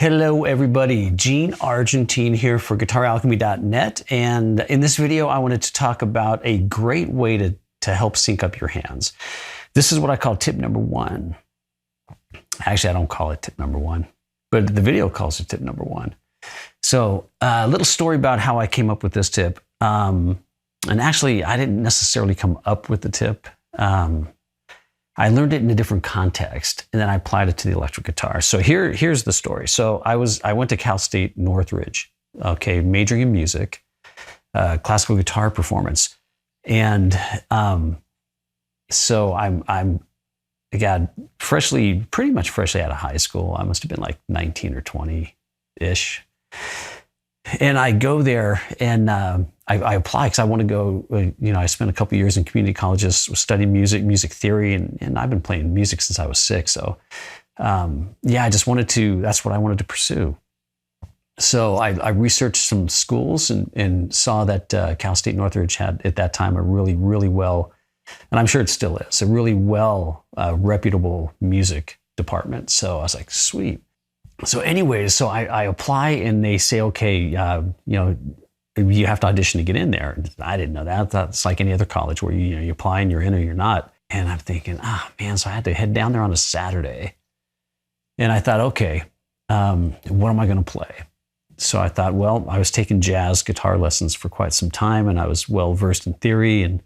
Hello everybody, Gene Argentine here for GuitarAlchemy.net, and in this video I wanted to talk about a great way to help sync up your hands. This is what I call tip number one. Actually, I don't call it tip number one, but the video calls it tip number one. So a little story about how I came up with this tip. And actually, I didn't necessarily come up with the tip. I learned it in a different context, and then I applied it to the electric guitar. So here's the story. So I went to Cal State Northridge, okay, majoring in music, classical guitar performance, and so I got pretty much freshly out of high school. I must have been like 19 or 20-ish. And I go there and I apply because I want to go, I spent a couple years in community colleges studying music theory, and I've been playing music since I was 6. So that's what I wanted to pursue. So I researched some schools and saw that Cal State Northridge had at that time a really, really well, and I'm sure it still is, a really well reputable music department. So I was like, sweet. So anyways, so I apply and they say, okay, you have to audition to get in there. I didn't know that. That's like any other college where you apply and you're in or you're not. And I'm thinking, man, so I had to head down there on a Saturday. And I thought, okay, what am I going to play? So I thought, well, I was taking jazz guitar lessons for quite some time, and I was well versed in theory, and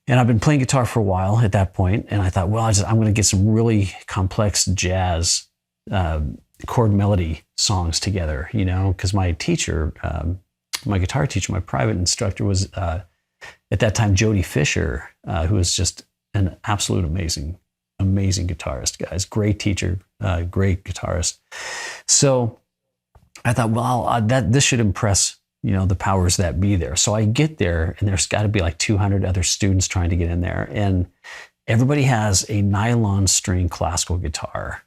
I've been playing guitar for a while at that point. And I thought, well, I'm going to get some really complex jazz chord melody songs together, because my teacher, my guitar teacher, my private instructor was at that time Jody Fisher, who was just an absolute amazing guitarist, guys. Great teacher, great guitarist. So I thought, well, this should impress the powers that be there. So I get there, and there's got to be like 200 other students trying to get in there, and everybody has a nylon string classical guitar,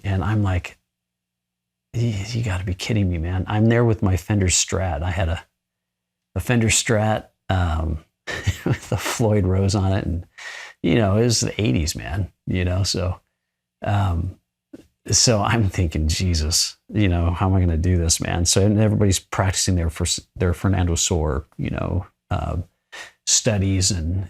and I'm like, you got to be kidding me, man. I'm there with my Fender Strat. I had a Fender Strat with the Floyd Rose on it. And, it was the 80s, man, So I'm thinking, Jesus, how am I going to do this, man? So everybody's practicing their Fernando Sor, studies and,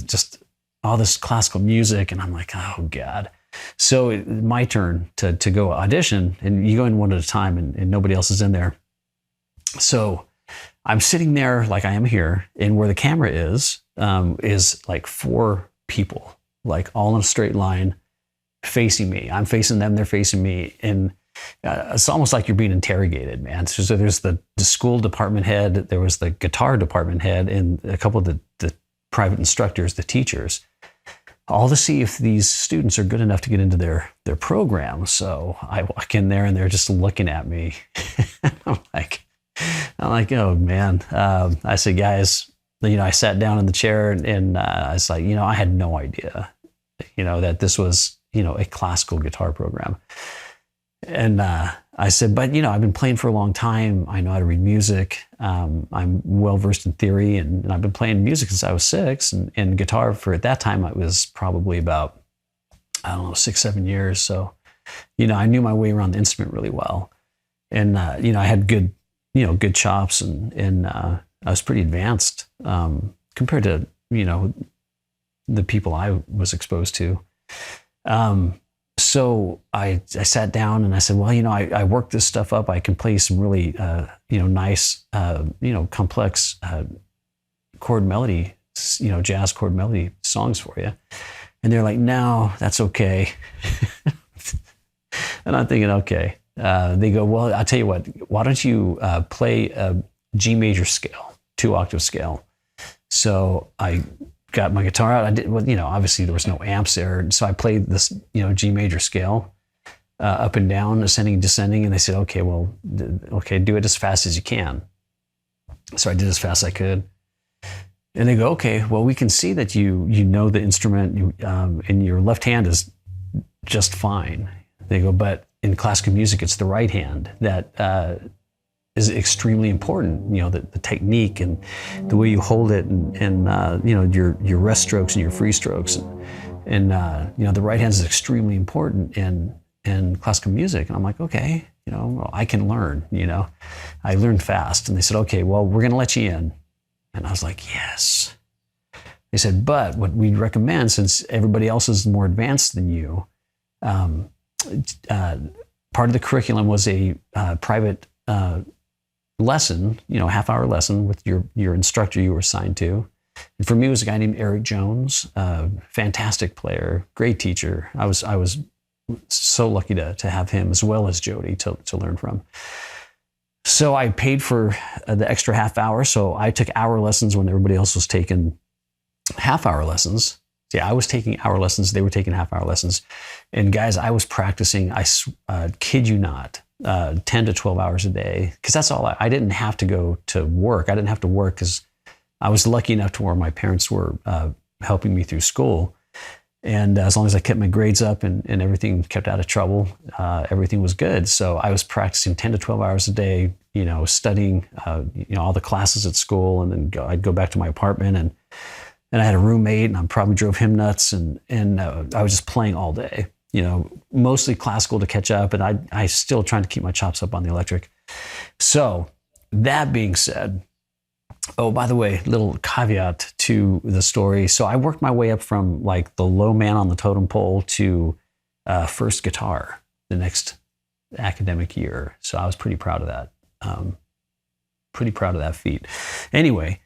just all this classical music. And I'm like, oh, God. So my turn to go audition, and you go in one at a time, and nobody else is in there. So I'm sitting there like I am here, and where the camera is like 4 people, like all in a straight line facing me. I'm facing them, they're facing me. And it's almost like you're being interrogated, man. So there's the school department head, there was the guitar department head, and a couple of the private instructors, the teachers, all to see if these students are good enough to get into their program. So I walk in there and they're just looking at me. I'm like, oh man. I said, guys, I sat down in the chair and I was like, I had no idea, that this was, a classical guitar program. And I said, but I've been playing for a long time. I know how to read music. I'm well versed in theory, and I've been playing music since I was 6. And guitar at that time, I was probably about, 6, 7 years. So, I knew my way around the instrument really well, and I had good, good chops, and I was pretty advanced compared to the people I was exposed to. So I sat down and I said, well, I worked this stuff up. I can play some really, nice, complex chord melody, jazz chord melody songs for you. And they're like, no, that's okay. And I'm thinking, okay. They go, well, I'll tell you what, why don't you play a G major scale, 2-octave scale. So I got my guitar out. I did, obviously there was no amps there. So I played this, G major scale, up and down, ascending, descending. And they said, okay, well, do it as fast as you can. So I did as fast as I could. And they go, okay, well, we can see that you know the instrument, and your left hand is just fine. They go, but in classical music, it's the right hand that is extremely important. The technique and the way you hold it, and your rest strokes and your free strokes, and the right hand is extremely important. And and classical music. And I'm like, okay, well, I can learn, I learned fast. And they said, okay, well, we're going to let you in. And I was like, yes. They said, but what we'd recommend, since everybody else is more advanced than you, part of the curriculum was a private lesson, half-hour lesson with your instructor you were assigned to. And for me, it was a guy named Eric Jones, fantastic player, great teacher. I was so lucky to have him as well as Jody to learn from. So I paid for the extra half hour. So I took hour lessons when everybody else was taking half-hour lessons. Yeah, I was taking hour lessons. They were taking half-hour lessons. And guys, I was practicing, I kid you not, 10 to 12 hours a day. Because that's all I didn't have to go to work. I didn't have to work because I was lucky enough to where my parents were helping me through school. And as long as I kept my grades up and everything kept out of trouble, everything was good. So I was practicing 10 to 12 hours a day, studying, all the classes at school. And then I'd go back to my apartment and I had a roommate and I probably drove him nuts. And I was just playing all day, mostly classical to catch up. And I still trying to keep my chops up on the electric. So that being said, oh, by the way, little caveat to the story. So I worked my way up from like the low man on the totem pole to first guitar the next academic year. So I was pretty proud of that. Pretty proud of that feat. Anyway,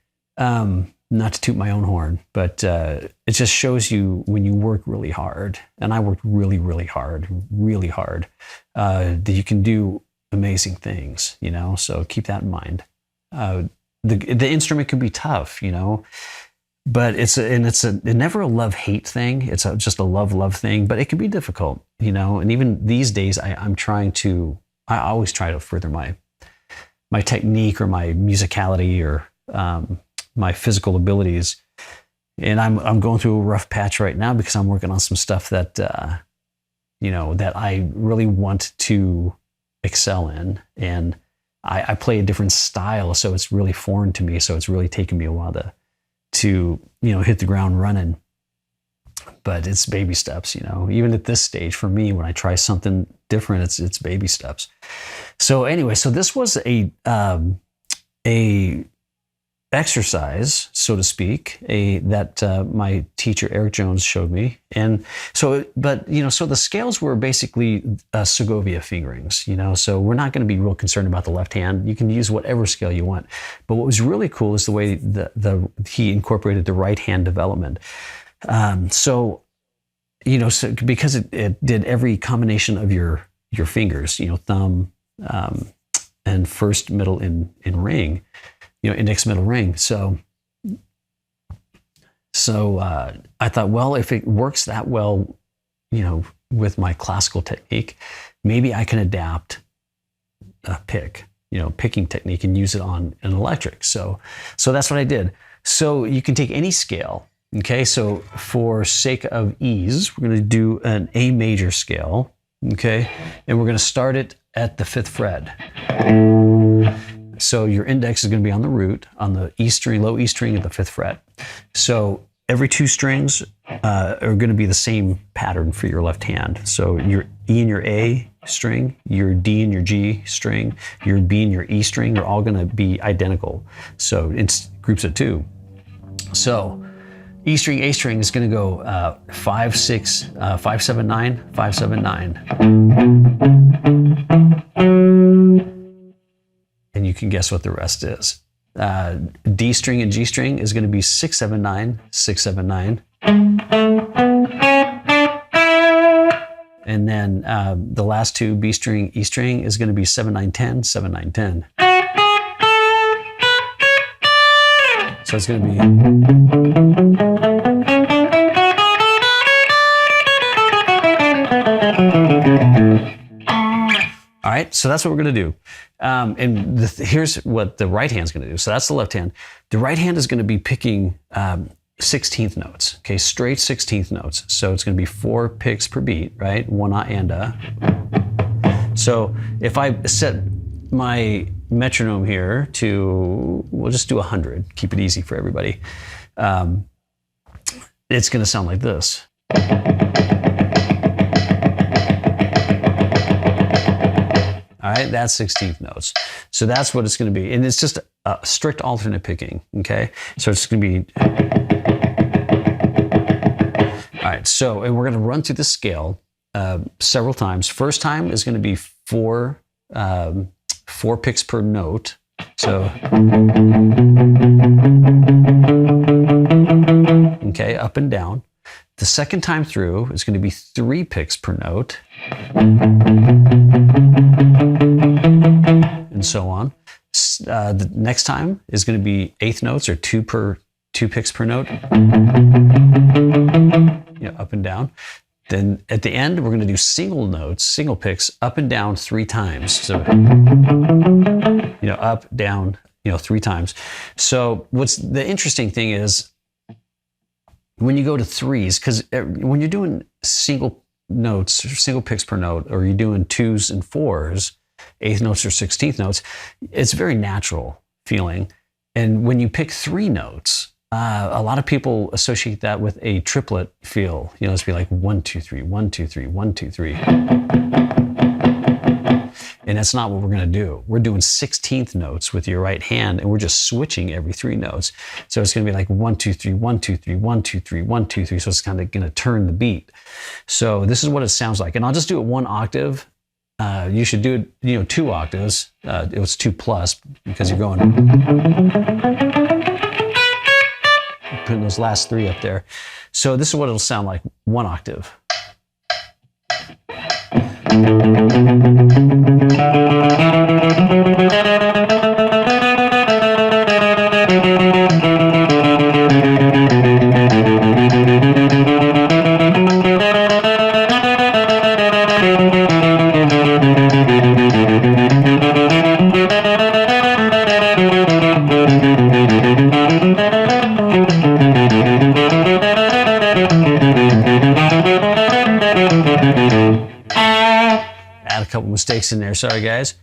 not to toot my own horn, but it just shows you when you work really hard, and I worked really, really hard, that you can do amazing things, so keep that in mind. The instrument can be tough, but it's never a love-hate thing. It's just a love thing, but it can be difficult, and even these days I always try to further my technique or my musicality or my physical abilities. And I'm going through a rough patch right now because I'm working on some stuff that, that I really want to excel in. And I play a different style, so it's really foreign to me. So it's really taken me a while to hit the ground running. But it's baby steps, Even at this stage, for me, when I try something different, it's baby steps. So anyway, so this was a exercise, so to speak, that my teacher Eric Jones showed me, and so the scales were basically Segovia fingerings, So we're not going to be real concerned about the left hand. You can use whatever scale you want, but what was really cool is the way he incorporated the right hand development. So because it did every combination of your fingers, thumb, and first, middle, in ring. Index, middle, ring. So I thought, well, if it works that well, with my classical technique, maybe I can adapt a picking technique and use it on an electric. So that's what I did. So you can take any scale. Okay. So for sake of ease, we're going to do an A major scale. Okay. And we're going to start it at the 5th fret. So your index is going to be on the root, on the E string, low E string at the 5th fret. So every 2 strings are going to be the same pattern for your left hand. So your E and your A string, your D and your G string, your B and your E string are all going to be identical. So it's groups of 2. So E string, A string is going to go 5, 6, 5, 7, 9, 5, 7, 9. And you can guess what the rest is. D string and G string is going to be 6, 7, 9, 6, 7, 9. And then the last 2, B string, E string, is going to be 7, 9, 10, 7, 9, 10. So it's going to be... All right, so that's what we're going to do. And here's what the right hand's going to do. So that's the left hand. The right hand is going to be picking 16th notes, okay, straight 16th notes. So it's going to be 4 picks per beat, right? 1 and a. So if I set my metronome here to, we'll just do 100, keep it easy for everybody. It's going to sound like this. All right, that's 16th notes. So that's what it's going to be. And it's just a strict alternate picking, okay? So it's going to be... All right, so and we're going to run through the scale several times. First time is going to be four picks per note. So, okay, up and down. The second time through is going to be 3 picks per note. And so on. The next time is going to be 8th notes, or 2 picks per note. Up and down. Then at the end, we're going to do single notes, single picks, up and down 3 times. So, up, down, 3 times. So what's the interesting thing is when you go to 3s, because when you're doing single notes, or single picks per note, or you're doing 2s and 4s, 8th notes or 16th notes, it's very natural feeling. And when you pick 3 notes, a lot of people associate that with a triplet feel. It's be like 1, 2, 3, 1, 2, 3, 1, 2, 3. And that's not what we're going to do. We're doing 16th notes with your right hand, and we're just switching every 3 notes. So it's going to be like 1, 2, 3, 1, 2, 3, 1, 2, 3, 1, 2, 3. So it's kind of going to turn the beat. So this is what it sounds like. And I'll just do it 1 octave. You should do it, 2 octaves. It was 2 plus because you're going... putting those last 3 up there. So this is what it'll sound like, 1 octave. Mistakes in there, sorry guys.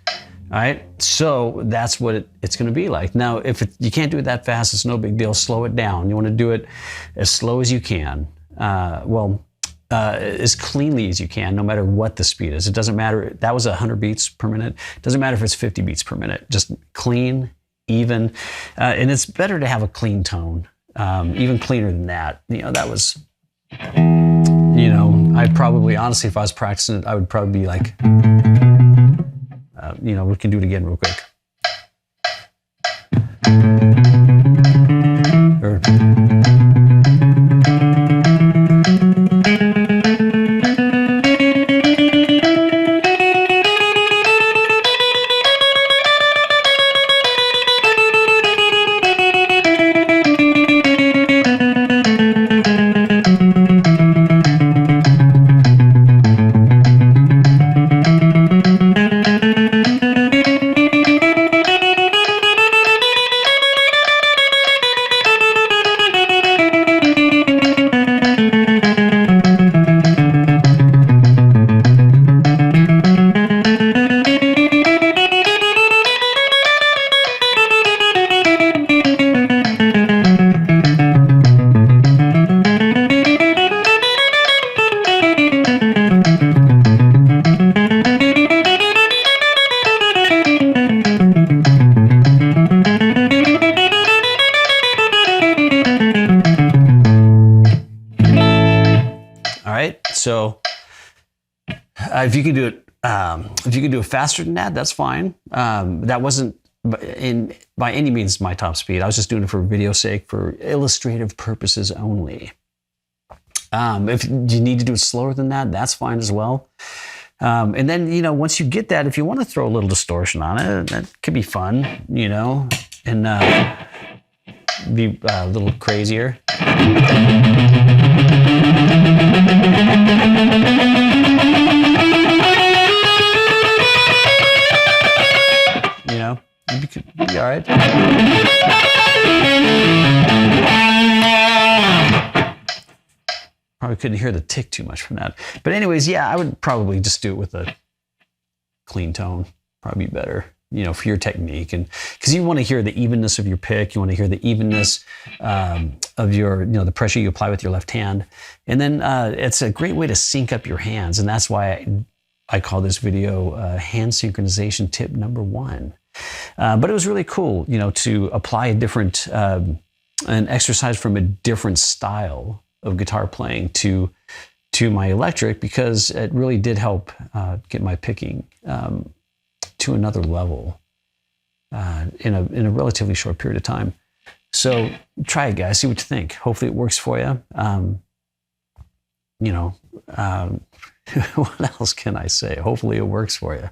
All right, so that's what it's going to be like. Now, if you can't do it that fast, it's no big deal. Slow it down. You want to do it as slow as you can. As cleanly as you can, no matter what the speed is. It doesn't matter. That was 100 beats per minute. It doesn't matter if it's 50 beats per minute. Just clean, even, and it's better to have a clean tone. Even cleaner than that. That was. I'd probably, honestly, if I was practicing it, I would probably be like, we can do it again real quick. So if you can do it faster than that, that's fine. That wasn't by any means my top speed. I was just doing it for video's sake, for illustrative purposes only. If you need to do it slower than that, that's fine as well. And then, once you get that, if you want to throw a little distortion on it, that could be fun, and be a little crazier. You could be all right. Probably couldn't hear the tick too much from that. But anyways, yeah, I would probably just do it with a clean tone. Probably better, for your technique. And because you want to hear the evenness of your pick. You want to hear the evenness of your, the pressure you apply with your left hand. And then it's a great way to sync up your hands. And that's why I call this video hand synchronization tip number 1. But it was really cool, to apply a different, an exercise from a different style of guitar playing to my electric, because it really did help get my picking to another level in a relatively short period of time. So try it, guys. See what you think. Hopefully it works for you. What else can I say? Hopefully it works for you.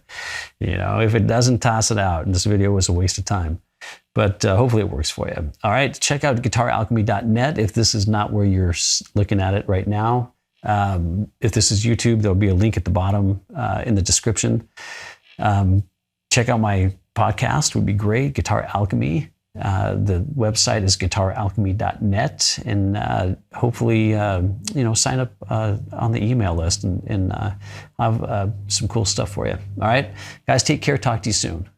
If it doesn't, toss it out. And this video was a waste of time. But hopefully it works for you. All right, check out GuitarAlchemy.net if this is not where you're looking at it right now. If this is YouTube, there'll be a link at the bottom in the description. Check out my podcast, would be great, Guitar Alchemy. The website is GuitarAlchemy.net, and hopefully, sign up on the email list and have some cool stuff for you. All right, guys, take care. Talk to you soon.